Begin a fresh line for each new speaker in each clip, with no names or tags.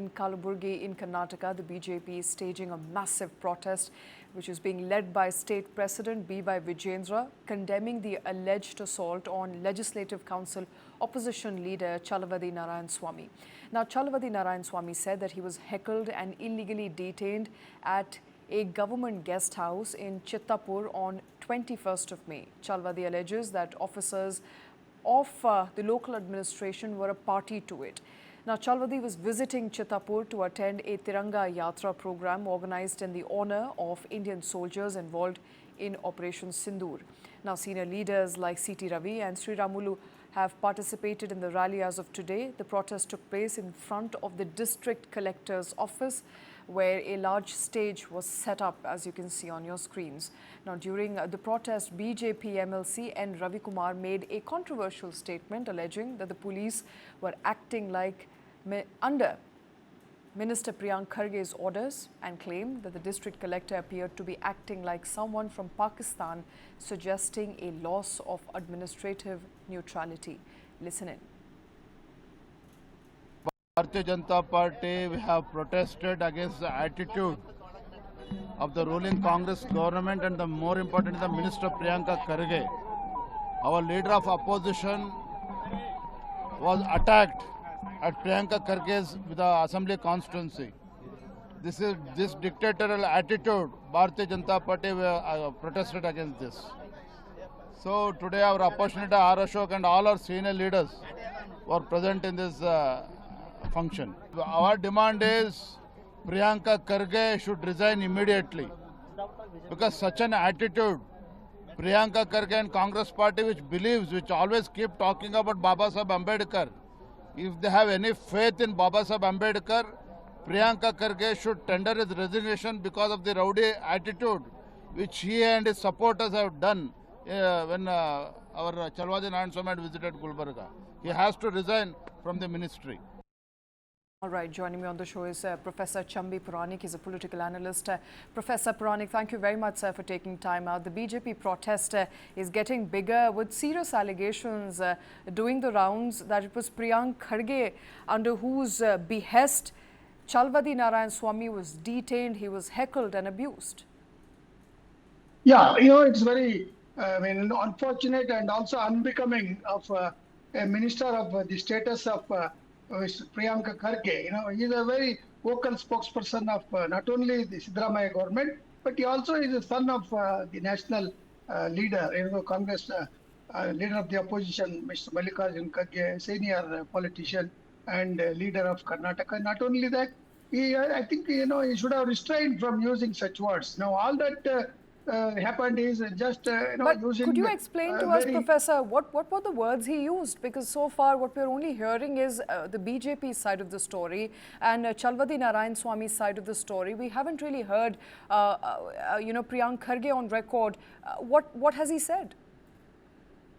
in Kalaburagi in Karnataka, the BJP is staging a massive protest which is being led by State President B.Y. Vijayendra, condemning the alleged assault on Legislative Council opposition leader Chalavadi Narayanaswamy. Now, Chalavadi Narayanaswamy said that he was heckled and illegally detained at a government guest house in Chittapur on 21st of May. Chalavadi alleges that officers of the local administration were a party to it. Now, Chalavadi was visiting Chittapur to attend a Tiranga Yatra program organized in the honor of Indian soldiers involved in Operation Sindoor. Now, senior leaders like C.T. Ravi and Sri Ramulu have participated in the rally as of today. The protest took place in front of the district collector's office, where a large stage was set up, as you can see on your screens. Now, during the protest, BJP MLC N. Ravi Kumar made a controversial statement alleging that the police were acting like under Minister Priyank Kharge's orders and claimed that the district collector appeared to be acting like someone from Pakistan, suggesting a loss of administrative neutrality. Listen in.
Bharatiya Janata Party, we have protested against the attitude of the ruling Congress government and the more important the Minister Priyanka Kharge. Our leader of opposition was attacked at Priyanka Kharge's with the assembly constituency. This dictatorial attitude, Bharatiya Janata Party protested against this. So today our opposition leader R. Ashok and all our senior leaders were present in this function. Our demand is Priyanka Kharge should resign immediately, because such an attitude, Priyanka Kharge and Congress party which always keep talking about Baba Saheb Ambedkar, if they have any faith in Baba Saheb Ambedkar, Priyanka Kharge should tender his resignation because of the rowdy attitude which he and his supporters have done when our Chalavadi Narayanaswamy had visited Gulbarga. He has to resign from the ministry.
All right, joining me on the show is Professor Chambi Puranik. He's a political analyst. Professor Puranik, thank you very much, sir, for taking time out. The BJP protest is getting bigger with serious allegations doing the rounds that it was Priyank Kharge under whose behest Chalavadi Narayanaswamy was detained, he was heckled and abused.
Yeah, it's very unfortunate and also unbecoming of a minister of the status of Priyanka Kharge. He's a very vocal spokesperson of not only the Siddaramaiah government, but he also is a son of the national leader, Congress leader of the opposition, Mr. Mallikarjun Kharge, senior politician and leader of Karnataka. Not only that, I think he should have restrained from using such words. Now, all that happened is just
but
using.
Could you explain to us, Professor, what were the words he used? Because so far what we're only hearing is the BJP side of the story and Chalavadi Narayanaswamy's side of the story. We haven't really heard Priyank Kharge on record. What has he said?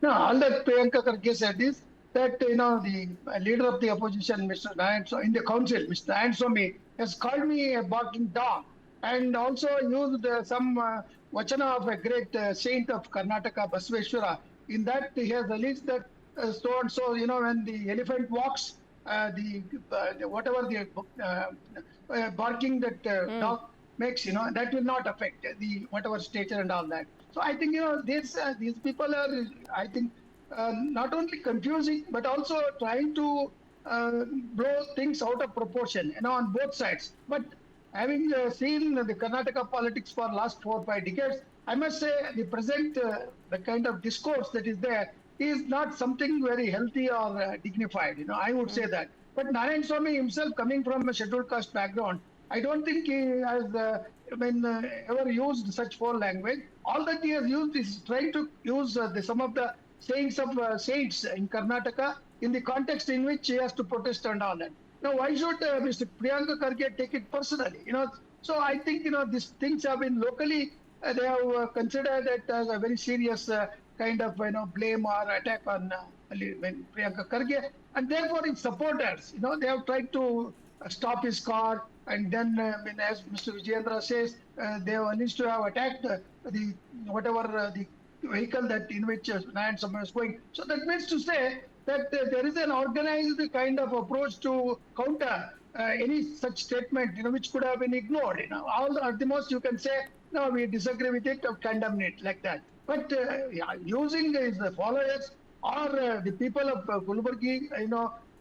No, all that Priyanka Kharge said is that the leader of the opposition, Mr. Narayanaswamy, in the council, Mr. Narayanaswamy, has called me a barking dog and also used some Vachana of a great saint of Karnataka, Basaveshwara. In that, he has alleged that so and so, when the elephant walks, whatever the barking that dog makes, that will not affect the whatever stature and all that. So I think these people are, I think, not only confusing but also trying to blow things out of proportion, on both sides. But having seen the Karnataka politics for last 4 or 5 decades, I must say the present the kind of discourse that is there is not something very healthy or dignified. I would say that. But Narayanaswamy himself, coming from a scheduled caste background, I don't think he has ever used such foul language. All that he has used is trying to use some of the sayings of saints in Karnataka in the context in which he has to protest and all that. Now, why should Mr. Priyanka Kharge take it personally? So I think these things have been locally they have considered it as a very serious kind of blame or attack on Priyanka Kharge, and therefore his supporters they have tried to stop his car, and then as Mr. Vijayendra says, they have alleged to have attacked the vehicle that in which Narayanaswamy was going. So that means to say that there is an organized kind of approach to counter any such statement, which could have been ignored. At the most you can say, no, we disagree with it or condemn it like that. But yeah, using his followers or the people of Gulbargi,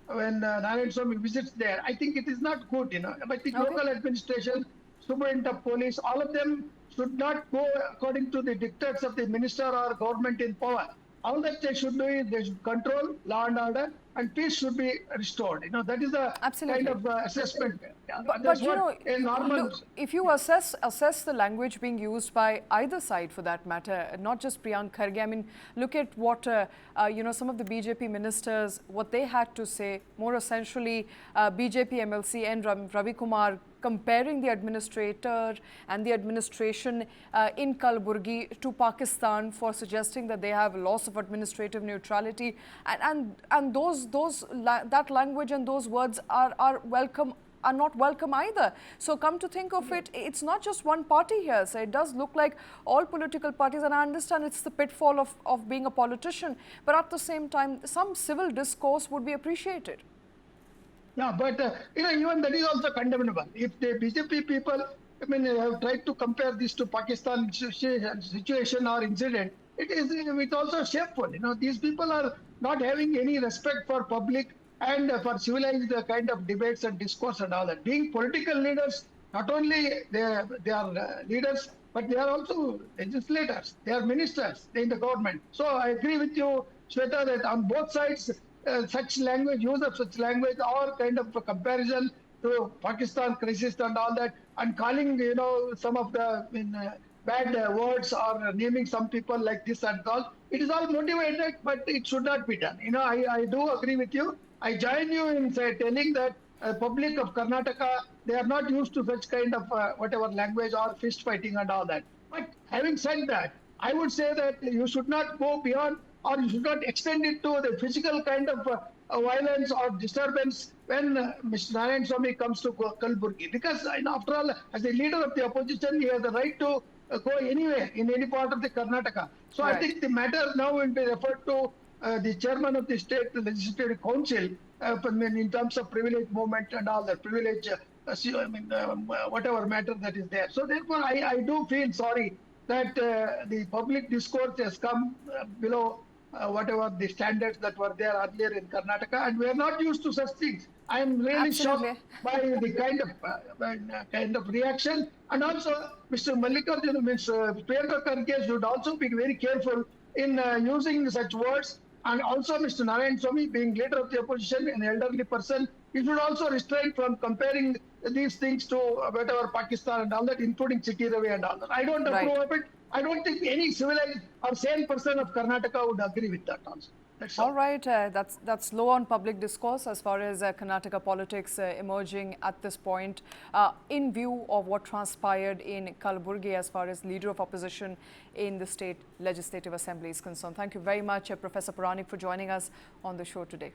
when Narayanaswamy visits there, I think it is not good. I think
Okay.
local administration, superintendent of police, all of them should not go according to the dictates of the minister or government in power. All that they should do is they should control law and order, and peace should be restored. That is the kind
Absolutely.
of assessment.
But
That's
you know,
what a normal.
look, if you assess the language being used by either side for that matter, not just Priyank Kharge, I mean, look at what some of the BJP ministers, what they had to say. More essentially, BJP MLC N. Ravi Kumar comparing the administrator and the administration in Kalaburagi to Pakistan for suggesting that they have loss of administrative neutrality, and that language and those words are not welcome either. So come to think of it, it's not just one party here. So it does look like all political parties, and I understand it's the pitfall of being a politician, but at the same time, some civil discourse would be appreciated.
Yeah, but even that is also condemnable. If the BJP people, have tried to compare this to Pakistan situation or incident, it's also shameful. These people are not having any respect for public and for civilized kind of debates and discourse and all that. Being political leaders, not only they are leaders, but they are also legislators. They are ministers in the government. So I agree with you, Shweta, that on both sides, such language, use of such language, or kind of a comparison to Pakistan crisis and all that, and calling some of the bad words or naming some people like this and all. It is all motivated, but it should not be done. I do agree with you. I join you in telling that public of Karnataka, they are not used to such kind of whatever language or fist fighting and all that. But having said that, I would say that you should not go beyond, or you should not extend it to the physical kind of violence or disturbance when Mr. Narayanaswamy comes to Kalaburagi. Because after all, as a leader of the opposition, he has the right to go anywhere in any part of the Karnataka. So
Right.
I think the matter now will be referred to the chairman of the state legislative council in terms of privilege movement and all that privilege, whatever matter that is there. So therefore, I do feel sorry that the public discourse has come below whatever the standards that were there earlier in Karnataka, and we are not used to such things. I am really
Absolutely.
shocked by the kind of reaction, and also Mr. Mallikarjun, Mr. Priyanka Kharge should also be very careful in using such words. And also Mr. Narayanaswamy, being leader of the opposition, an elderly person, he should also restrain from comparing these things to whatever Pakistan and all that, including City Ravi and all that. I don't approve of it. I don't think any civilized or sane person of Karnataka would agree with that also. That's
All right, that's low on public discourse as far as Karnataka politics emerging at this point, in view of what transpired in Kalaburagi as far as leader of opposition in the state legislative assembly is concerned. Thank you very much, Professor Puranik, for joining us on the show today.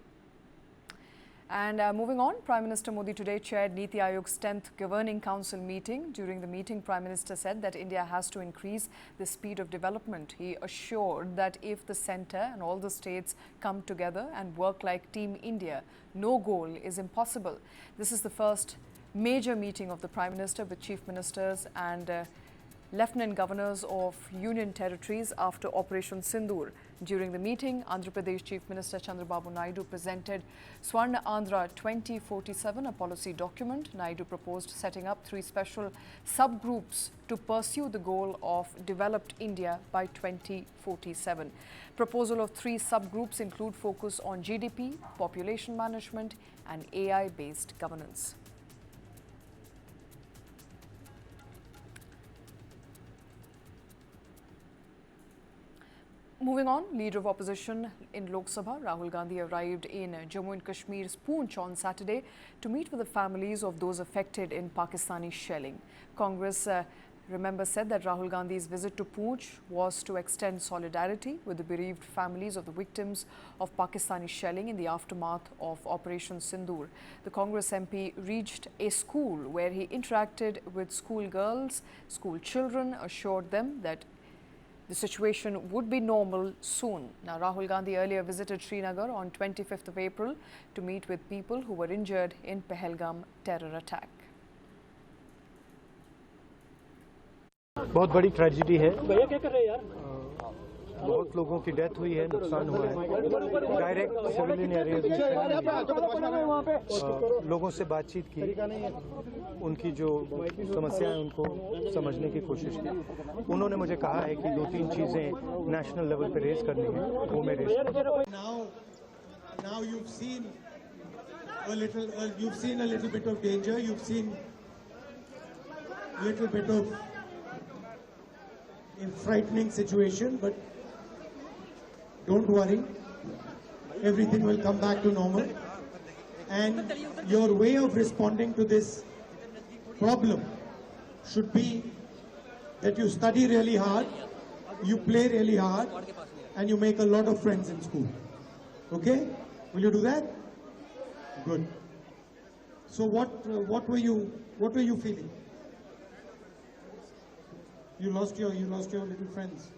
And moving on, Prime Minister Modi today chaired Niti Aayog's 10th Governing Council meeting. During the meeting, Prime Minister said that India has to increase the speed of development. He assured that if the centre and all the states come together and work like Team India, no goal is impossible. This is the first major meeting of the Prime Minister with Chief Ministers and Lieutenant Governors of Union Territories after Operation Sindoor. During the meeting, Andhra Pradesh Chief Minister Chandrababu Naidu presented Swarna Andhra 2047, a policy document. Naidu proposed setting up 3 special subgroups to pursue the goal of developed India by 2047. Proposal of 3 subgroups include focus on GDP, population management and AI-based governance. Moving on, Leader of Opposition in Lok Sabha, Rahul Gandhi arrived in Jammu and Kashmir's Poonch on Saturday to meet with the families of those affected in Pakistani shelling. Congress, remember, said that Rahul Gandhi's visit to Poonch was to extend solidarity with the bereaved families of the victims of Pakistani shelling in the aftermath of Operation Sindoor. The Congress MP reached a school where he interacted with schoolgirls, school children, assured them that the situation would be normal soon. Now, Rahul Gandhi earlier visited Srinagar on 25th of April to meet with people who were injured in Pahalgam terror attack.
बहुत बड़ी tragedy है। भैया क्या कर रहे हैं यार? बहुत लोगों की डेथ हुई है, नुकसान हुआ है। डायरेक्ट सिविलियन एरियाज में लोगों से बातचीत की, उनकी जो समस्याएं हैं उनको समझने की कोशिश की। उन्होंने मुझे कहा है कि 2-3 चीजें नेशनल लेवल पे रेज करनी है, वो मैं रेज करूंगा।
Now you've seen a little bit of danger. You've seen a little bit of a frightening situation, but don't worry, everything will come back to normal. And your way of responding to this problem should be that you study really hard, you play really hard, and you make a lot of friends in school. Okay? Will you do that? Good. So what were you feeling? You lost your little friends.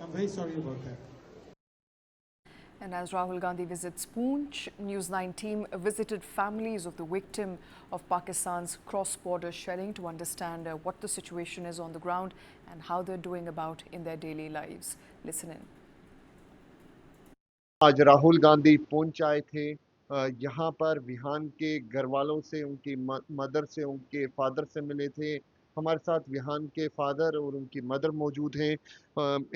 I'm very sorry about that.
And as Rahul Gandhi visits Poonch, News9 team visited families of the victim of Pakistan's cross-border shelling to understand what the situation is on the ground and how they're doing about in their daily lives. Listen in.
आज राहुल गांधी पूंछ आए थे। यहाँ पर विहान के घर वालों से, उनकी मदर से, उनके फादर से मिले थे। हमारे साथ विहान के फादर और उनकी मदर मौजूद हैं।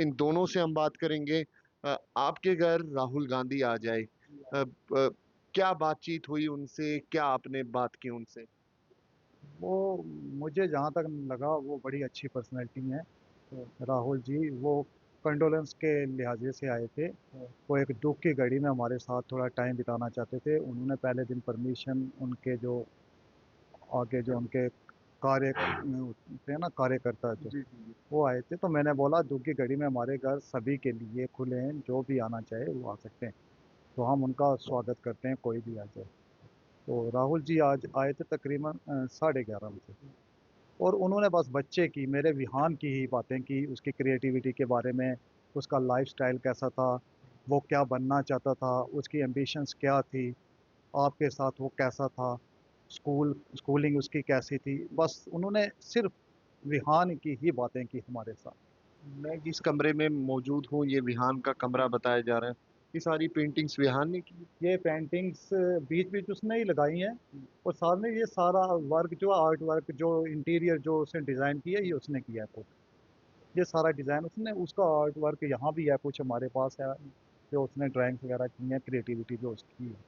इन दोनों से हम बात करेंगे। आपके घर राहुल गांधी आ जाए, क्या बातचीत हुई उनसे, क्या आपने बात की उनसे?
वो मुझे जहाँ तक लगा वो बड़ी अच्छी पर्सनैलिटी है राहुल जी। वो कंडोलेंस के लिहाजे से आए थे। वो एक दुख की घड़ी में हमारे साथ थोड़ा टाइम बिताना चाहते थे। उन्होंने पहले दिन परमिशन, उनके जो आगे जो उनके कार्य थे ना, कार्यकर्ता जो वो आए थे, तो मैंने बोला दुख की घड़ी में हमारे घर सभी के लिए खुले हैं, जो भी आना चाहे वो आ सकते हैं, तो हम उनका स्वागत करते हैं, कोई भी आ जाए। तो राहुल जी आज आए थे तकरीबन 11:30 बजे, और उन्होंने बस बच्चे की, मेरे विहान की ही बातें की, उसकी क्रिएटिविटी के बारे में, उसका लाइफस्टाइल कैसा था, वो क्या बनना चाहता था, उसकी एम्बिशंस क्या थी, आपके साथ वो कैसा था, स्कूलिंग उसकी कैसी थी। बस उन्होंने सिर्फ विहान की ही बातें की हमारे साथ।
मैं जिस कमरे में मौजूद हूँ, ये विहान का कमरा बताया जा रहा है। ये सारी पेंटिंग्स विहान ने की?
ये पेंटिंग्स बीच बीच उसने ही लगाई हैं, और साथ में ये सारा वर्क जो आर्ट वर्क, जो इंटीरियर जो उसने डिज़ाइन किया, ये उसने किया है खुद। ये सारा डिज़ाइन उसने, उसका आर्ट वर्क यहाँ भी है, कुछ हमारे पास है जो उसने ड्राइंग्स वगैरह की है, क्रिएटिविटी जो उसकी है।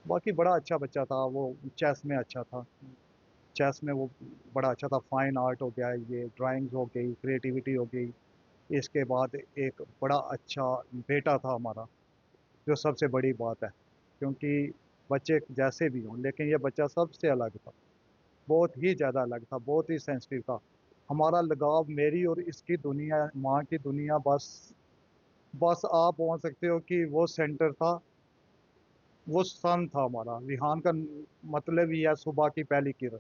बाकी बड़ा अच्छा बच्चा था वो, चेस में अच्छा था, चेस में वो बड़ा अच्छा था। फाइन आर्ट हो गया, ये ड्राइंग्स हो गई, क्रिएटिविटी हो गई। इसके बाद एक बड़ा अच्छा बेटा था हमारा, जो सबसे बड़ी बात है, क्योंकि बच्चे जैसे भी हों, लेकिन ये बच्चा सबसे अलग था, बहुत ही ज़्यादा अलग था, बहुत ही सेंसिटिव था। हमारा लगाव, मेरी और इसकी दुनिया, माँ की दुनिया, बस आप बोल सकते हो कि वो सेंटर था, वो सन था हमारा। विहान का मतलब ही है सुबह की पहली किरण,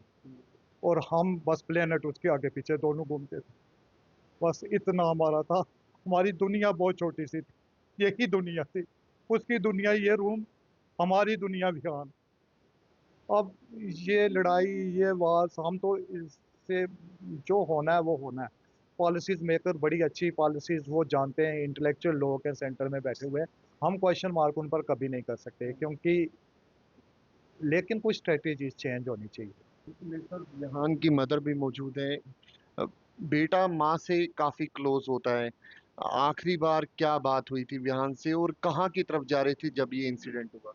और हम बस प्लेनेट उसके आगे पीछे दोनों घूमते थे। बस इतना हमारा था। हमारी दुनिया बहुत छोटी सी थी, यही दुनिया थी, उसकी दुनिया ये रूम, हमारी दुनिया विहान। अब ये लड़ाई, ये वार, हम तो इससे जो होना है वो होना है। पॉलिसीज मेकर बड़ी अच्छी पॉलिसीज वो जानते हैं, इंटेलेक्चुअल लोग हैं सेंटर में बैठे हुए, हम क्वेश्चन मार्क उन पर कभी नहीं कर सकते, क्योंकि लेकिन कुछ स्ट्रेटेजीज चेंज होनी चाहिए।
विहान की मदर भी मौजूद है। बेटा माँ से काफी क्लोज होता है। आखिरी बार क्या बात हुई थी विहान से, और कहाँ की तरफ जा रहे थे जब ये इंसिडेंट हुआ?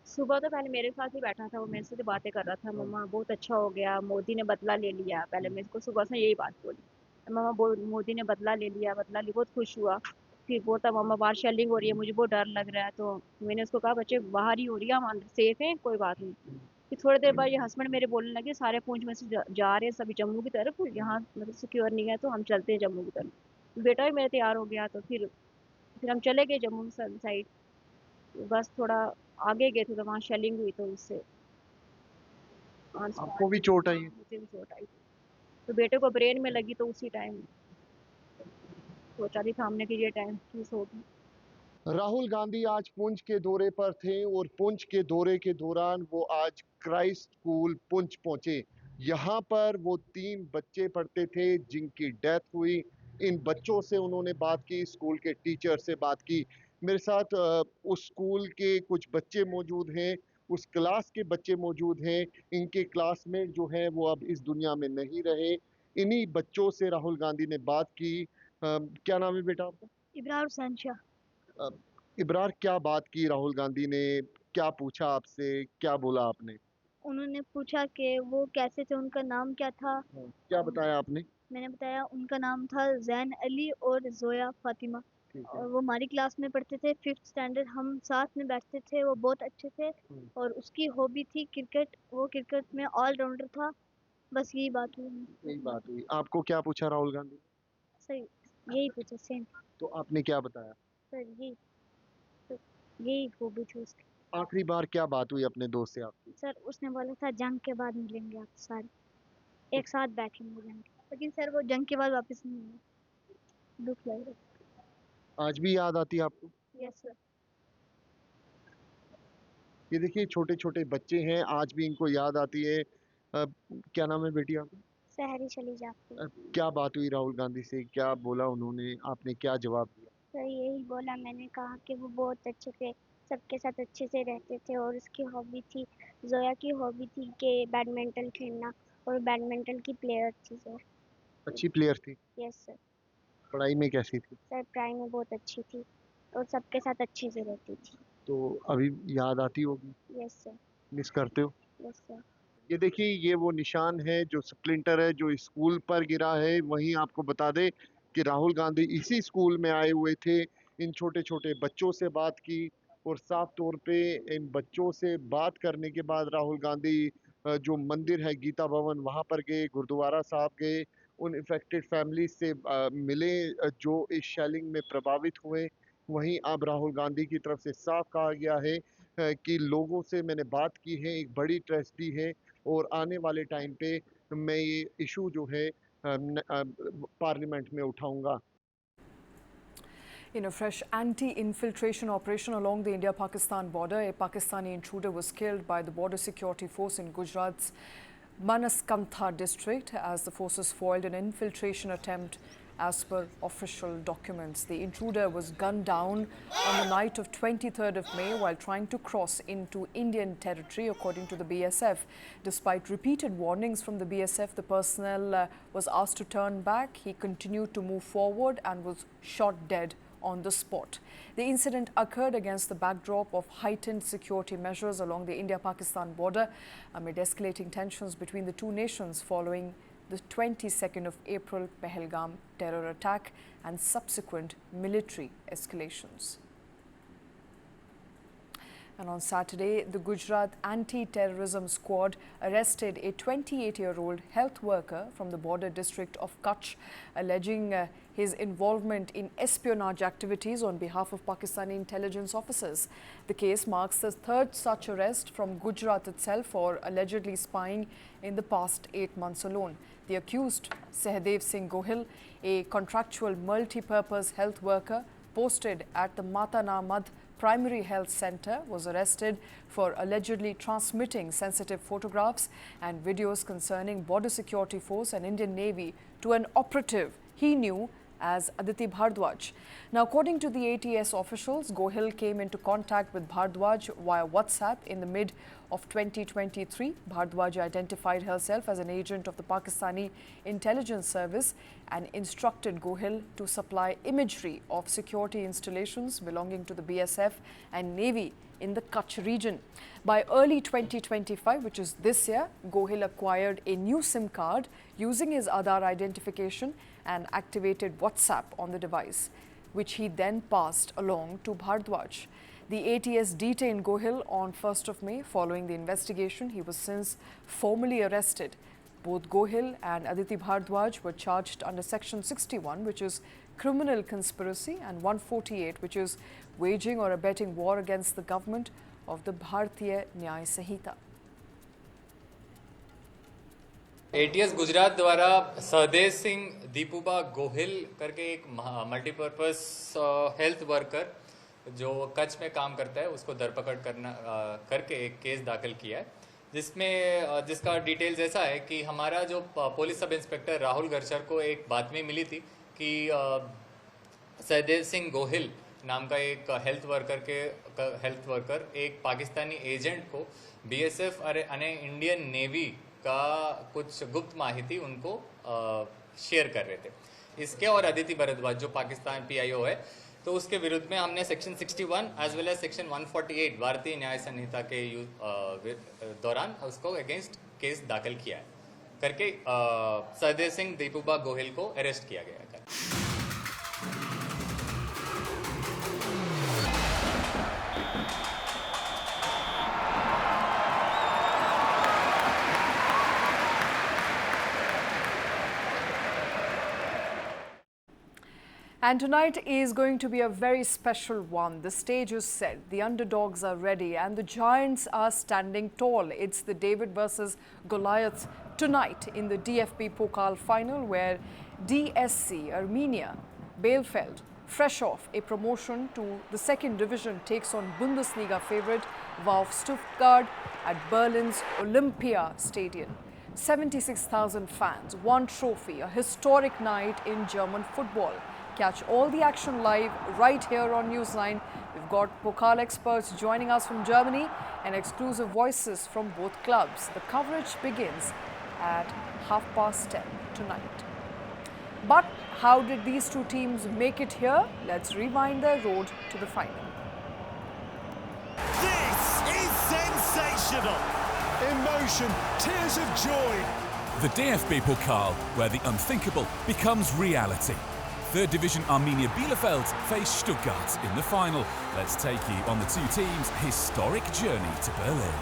सुबह तो पहले मेरे साथ ही बैठा था, वो मेरे से तो बातें कर रहा था, मम्मा बहुत अच्छा हो गया, मोदी ने बदला ले लिया। पहले मैं इसको सुबह से यही बात बोली, मम्मा मोदी ने बदला ले लिया, बहुत खुश हुआ। फिर बोलता मम्मा बाहर शेलिंग हो रही है, मुझे बहुत डर लग रहा है। तो मैंने उसको कहा बच्चे बाहर ही हो रही है, हम अंदर सेफ हैं, कोई बात नहीं। फिर थोड़ी देर बाद ये हस्बैंड मेरे बोलने लगे सारे पूंछ में से जा रहे हैं सभी जम्मू की तरफ, यहाँ मतलब सिक्योर नहीं है, तो हम चलते हैं जम्मू की तरफ। बेटा भी मेरा तैयार हो गया, तो फिर हम चले गए जम्मू साइड। बस थोड़ा आगे गए थे तो वहाँ शेलिंग हुई, तो उससे
आपको भी चोट आई?
मुझे भी चोट आई, तो बेटे को ब्रेन में लगी, तो उसी टाइम सोचा भी था हमने कि ये टाइम चूज होगी।
राहुल गांधी आज पुंछ के दौरे पर थे और पुंछ के दौरे के दौरान वो आज क्राइस्ट स्कूल पुंछ पहुंचे। यहाँ पर वो 3 बच्चे पढ़ते थे जिनकी डेथ हुई। इन बच्चों से उन्होंने बात की, स्कूल के टीचर से बात की। मेरे साथ उस स्कूल के कुछ बच्चे मौजूद हैं, उस क्लास के बच्चे मौजूद हैं। इनके क्लासमेट जो हैं वो अब इस दुनिया में नहीं रहे। इन्हीं बच्चों से राहुल गांधी ने बात की। क्या नाम है बेटा आपका?
इब्रार संशा।
इब्रार, क्या बात की राहुल गांधी ने? क्या पूछा आपसे? क्या बोला आपने?
उन्होंने पूछा कि वो कैसे थे, उनका नाम क्या था।
क्या बताया आपने?
मैंने बताया उनका नाम था जैन अली और जोया फातिमा।
ठीक है।
और वो हमारी क्लास में पढ़ते थे, 5th स्टैंडर्ड, हम साथ में बैठते थे। वो बहुत अच्छे थे और उसकी हॉबी थी क्रिकेट, वो क्रिकेट में ऑलराउंडर था। बस यही बात हुई।
यही बात हुई। आपको क्या पूछा राहुल गांधी ने?
सर यही पूछा सेम।
तो आपने क्या बताया?
सर यही हॉबी थी उसकी।
आखिरी बार क्या बात हुई अपने दोस्त से आपकी?
सर उसने बोला था जंग के बाद मिलेंगे आप सारे, एक साथ बैठेंगे जंग के। लेकिन सर वो जंग के बाद वापस नहीं आए, दुख लग रहा।
आज भी याद आती है आपको?
Yes sir.
ये देखिए, छोटे छोटे बच्चे हैं, आज भी इनको याद आती है। क्या नाम है बेटी आपका?
शहरी चली जाती।
क्या बात हुई राहुल गांधी से? क्या बोला उन्होंने? आपने क्या जवाब दिया?
सर यही बोला मैंने, कहा कि वो बहुत अच्छे थे, सबके साथ अच्छे से रहते थे। और उसकी हॉबी थी, जोया की हॉबी थी कि बैडमिंटन खेलना, और बैडमिंटन की प्लेयर थी सर।
अच्छी प्लेयर थी?
Yes sir.
पढ़ाई में कैसी थी?
सर पढ़ाई में बहुत अच्छी थी और सबके साथ अच्छे से रहती थी।
तो अभी याद आती होगी?
Yes sir.
मिस करते हो?
Yes sir.
ये देखिए, ये वो निशान है जो स्प्लिंटर है जो स्कूल पर गिरा है। वहीं आपको बता दें कि राहुल गांधी इसी स्कूल में आए हुए थे। इन छोटे छोटे बच्चों से बात की और साफ तौर पे इन बच्चों से बात करने के बाद राहुल गांधी जो मंदिर है गीता भवन वहां पर गए, गुरुद्वारा साहब गए, उन इफेक्टेड फैमिलीज से मिले जो इस शेलिंग में प्रभावित हुए। वहीं अब राहुल गांधी की तरफ से साफ कहा गया है कि लोगों से मैंने बात की है, एक बड़ी ट्रेजेडी है और आने वाले टाइम पे मैं ये इशू जो है पार्लियामेंट में उठाऊंगा।
In a fresh anti-infiltration operation along the India-Pakistan border, a Pakistani intruder was killed by the border security force in Gujarat's Banaskantha district as the forces foiled an infiltration attempt. As per official documents, the intruder was gunned down on the night of 23rd of May while trying to cross into Indian territory, according to the BSF. Despite repeated warnings from the BSF, the personnel was asked to turn back. He continued to move forward and was shot dead on the spot. The incident occurred against the backdrop of heightened security measures along the India-Pakistan border amid escalating tensions between the two nations following the 22nd of April Pahalgam terror attack and subsequent military escalations. And on Saturday, the Gujarat Anti-Terrorism Squad arrested a 28-year-old health worker from the border district of Kutch, alleging his involvement in espionage activities on behalf of Pakistani intelligence officers. The case marks the third such arrest from Gujarat itself for allegedly spying in the past 8 months alone. The accused, Sehdev Singh Gohil, a contractual multi-purpose health worker posted at the Matana Madh Primary Health Centre, was arrested for allegedly transmitting sensitive photographs and videos concerning Border Security Force and Indian Navy to an operative he knew as Aditi Bhardwaj. Now, according to the ATS officials, Gohil came into contact with Bhardwaj via WhatsApp in the mid of 2023. Bhardwaj identified herself as an agent of the Pakistani intelligence service and instructed Gohil to supply imagery of security installations belonging to the BSF and Navy in the Kutch region. By early 2025, which is this year, Gohil acquired a new SIM card using his Aadhaar identification and activated WhatsApp on the device, which he then passed along to Bhardwaj. The ATS detained Gohil on 1st of May. Following the investigation, he was since formally arrested. Both Gohil and Aditi Bhardwaj were charged under Section 61, which is criminal conspiracy, and 148, which is waging or abetting war against the government of the Bharatiya Nyay Sanhita.
ATS Gujarat द्वारा सहदेव सिंह दीपूबा गोहिल करके एक multipurpose health worker जो कच्छ में काम करता है उसको धरपकड़ करके एक केस दाखिल किया है, जिसका डिटेल्स ऐसा है कि हमारा जो पुलिस सब इंस्पेक्टर राहुल गर्चर को एक बातमी मिली थी कि सहदेव सिंह गोहिल नाम का एक हेल्थ वर्कर एक पाकिस्तानी एजेंट को बीएसएफ अने इंडियन नेवी का कुछ गुप्त माहिती उनको शेयर कर रहे थे। इसके और अदिति भरद्वाज जो पाकिस्तान पीआईओ है, तो उसके विरुद्ध में हमने section 61 as well as section 148 Bharatiya न्याय संहिता के दौरान उसको अगेंस्ट केस दाखिल किया है करके सहदेव सिंह दीपूबा गोहिल को अरेस्ट किया गया है।
And tonight is going to be a very special one. The stage is set, the underdogs are ready and the giants are standing tall. It's the David versus Goliath tonight in the DFB Pokal Final, where DSC Armenia Bielefeld, fresh off a promotion to the second division, takes on Bundesliga favourite VfB Stuttgart at Berlin's Olympia Stadium. 76,000 fans, one trophy, a historic night in German football. Catch all the action live right here on News9. We've got Pokal experts joining us from Germany and exclusive voices from both clubs. The coverage begins at 10:30 tonight. But how did these two teams make it here? Let's rewind their road to the final.
This is sensational! Emotion, tears of joy.
The DFB Pokal, where the unthinkable becomes reality. Third Division Arminia Bielefeld face Stuttgart in the final. Let's take you on the two teams' historic journey to Berlin.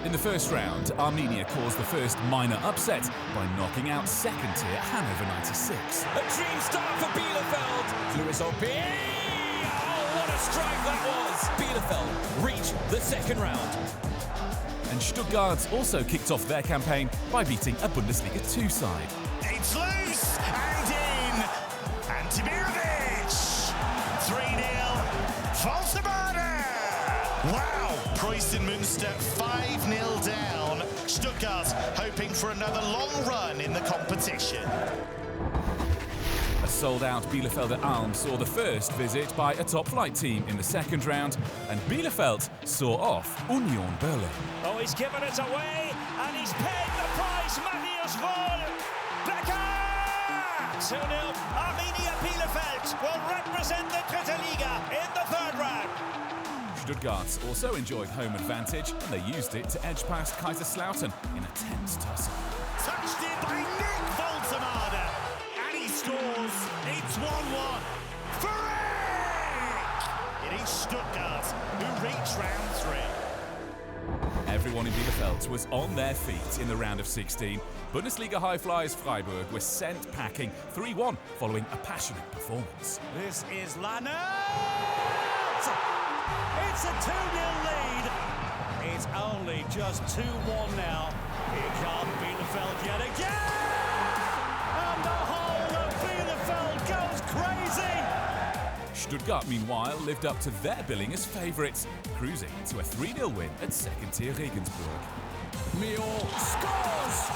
In the first round, Arminia caused the first minor upset by knocking out second-tier Hannover 96.
A dream start for Bielefeld. Lewis Opie. Oh, what a strike that was. Bielefeld reach the second round.
And Stuttgart also kicked off their campaign by beating a Bundesliga 2 side.
It's loose and in. And Timirovic. 3-0. Falsterbader. Wow. Preußen Münster 5-0 down. Stuttgart hoping for another long run in the competition.
A sold-out Bielefelder Alm saw the first visit by a top-flight team in the second round, and Bielefeld saw off Union Berlin.
Oh, he's given it away, and he's paid the price. Matthias Wohl. Becker! 2-0. Arminia Bielefeld will represent the Dritte Liga in the third round.
Stuttgart also enjoyed home advantage, and they used it to edge past Kaiserslautern in a tense tussle.
Touched in by Nick Voltemade. And he scores. It's 1-1. Frick! It is Stuttgart who reach round 3.
Everyone in Bielefeld was on their feet in the round of 16. Bundesliga high flyers Freiburg were sent packing 3-1 following a passionate performance.
This is Lannert! It's a 2-0 lead. It's only just 2-1 now. Here comes Bielefeld yet again! And the whole of Bielefeld goes crazy!
Stuttgart, meanwhile, lived up to their billing as favourites, cruising to a 3-0 win at second-tier Regensburg.
Mior scores!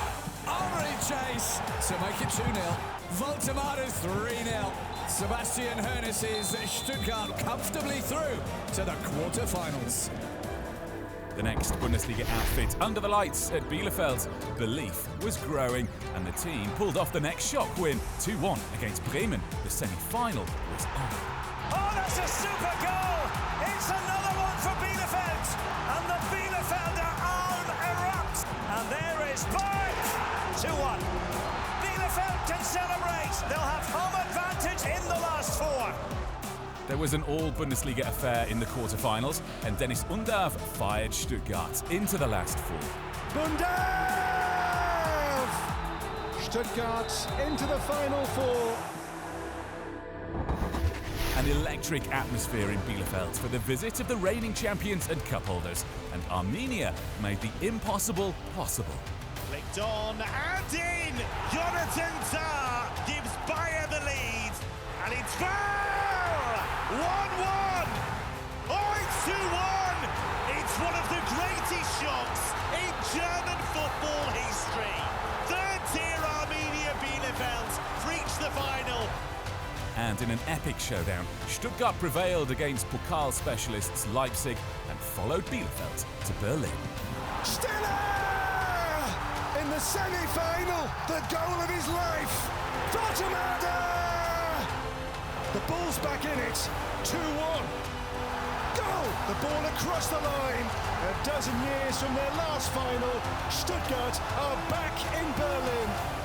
Henri chase to make it 2-0. Voltemader's 3-0. Sebastian Hoeneß's Stuttgart comfortably through to the quarter-finals.
The next Bundesliga outfit under the lights at Bielefeld. Belief was growing, and the team pulled off the next shock win 2-1 against Bremen. The semi-final was on.
Oh, that's a super goal! It's another one for Bielefeld! And the Bielefelder arm erupts! And there is Berg! 2-1. Bielefeld can celebrate! They'll have home advantage in the last 4.
There was an all-Bundesliga affair in the quarter-finals, and Dennis Undav fired Stuttgart into the last 4.
Undav! Stuttgart into the final 4.
An electric atmosphere in Bielefeld for the visit of the reigning champions and cup holders. And Armenia made the impossible possible.
Flicked on and in! Jonathan Tah gives Bayer the lead. And it's foul! 1-1! Oh, it's 2-1! It's one of the greatest shocks in German football history. Third-tier Armenia Bielefeld reached the final.
And in an epic showdown, Stuttgart prevailed against Pokal specialists Leipzig and followed Bielefeld to Berlin.
Stiller! In the semi-final, the goal of his life. Votamada! The ball's back in it. 2-1. Goal! The ball across the line. A dozen years from their last final, Stuttgart are back in Berlin.